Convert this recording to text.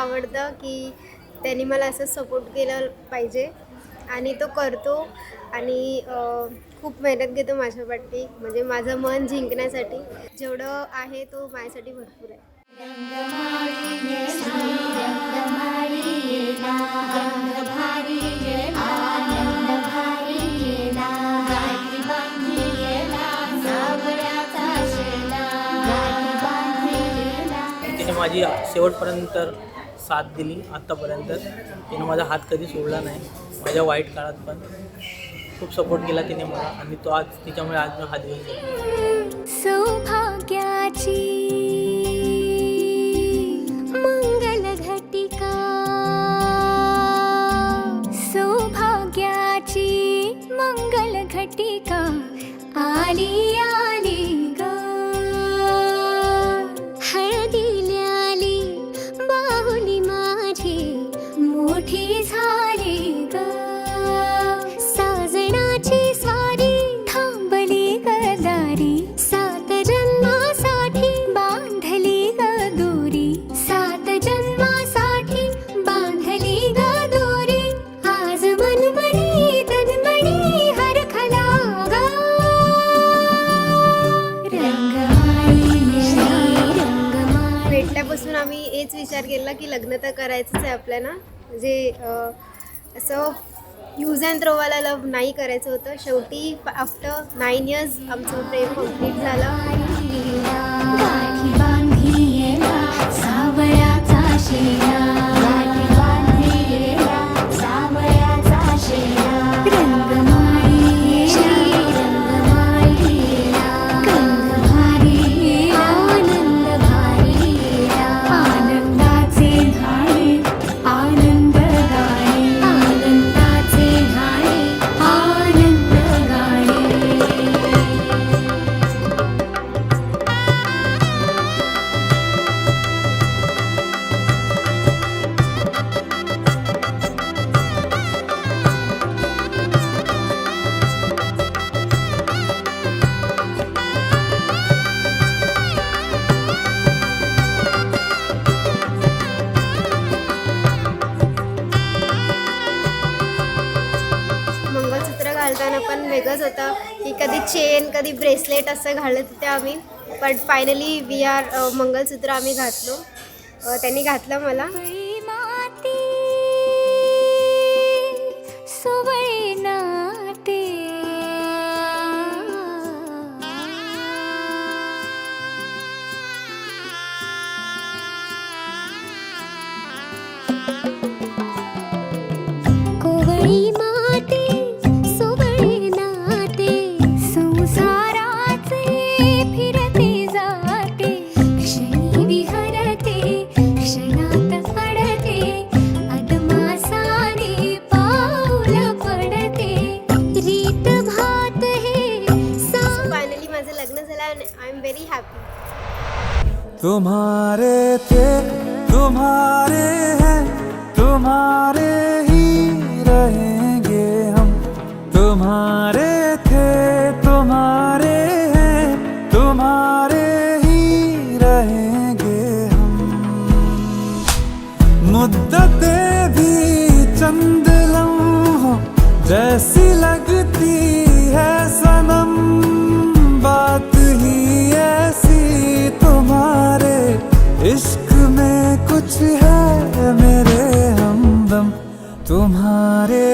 आवडतं की त्यांनी मला असं सपोर्ट केलं पाहिजे आणि तो करतो आणि खूप मेहनत घेतो माझ्या पाठी, म्हणजे माझं मन जिंकण्यासाठी. जेवढं आहे तो माझ्यासाठी भरपूर आहे. तिने माझी शेवटपर्यंत साथ दिली. आत्तापर्यंत तिने माझा हात कधी सोडला नाही. माझ्या वाईट काळात पण खूप सपोर्ट केला तिने मला आणि तो आज तिच्यामुळे आज हा दिवस आहे. सौभाग्याची मंगल घटिका, सौभाग्याची मंगल घटिका आली आली ग, हळदीला आली बाहुली माझी मोठी झाली ग, साजणाची स्वारी थांबली गदारी, सात जन्मासाठी बांधली ग दोरी, सात जन्मासाठी बांधली ग दोरी, आज मनमणी तन्मणी हरखला ग, रंगमाळी रंगमाळी. भेटल्यापासून आम्ही हेच विचार केला की लग्न तर करायचंच आहे आपल्याला, म्हणजे असं यूज अँड थ्रोवाला लव नाही करायचं होतं. शेवटी आफ्टर 9 इयर्स आमचं प्रेम कम्प्लीट झालं. गाठी बांधिला सावळ्याचा शेला, गाठी बांधिला सावळ्याचा शेला, रंगमाळी रंगमाळी, गंध भारी आनंद भारी, आनंदाचे धाळे आनंद गाणे, आनंदाचे धाळे आनंद गाणे. मंगळसूत्र घालताना पण वेगळंच होतं की कधी चेन कधी ब्रेसलेट असं घालत होते आम्ही, बट फायनली वी आर मंगळसूत्र आम्ही घातलो. त्यांनी घातलं मला. माती सुवळी नाते, कोवळी माती सुवळी नाते, संसाराचे फिरते जाते, क्षणी विहरते क्षणात अडते, अदमासाने पाऊल पडते, रीत भात हे फायनली माझं लग्न झालं आणि आय एम व्हेरी हॅपी. तुम्हारे थे तुम्हारे हैं तुम्हारे ही रहेंगे हम, तुम्हारे थे तुम्हारे हैं तुम्हारे ही रहेंगे हम, मुद्दतें भी चंद लम्हों जैसी लगती है सनम, बात ही ऐसी तुम्हारे इश्क में कुछ है मेरे हमदम, तुम्हारे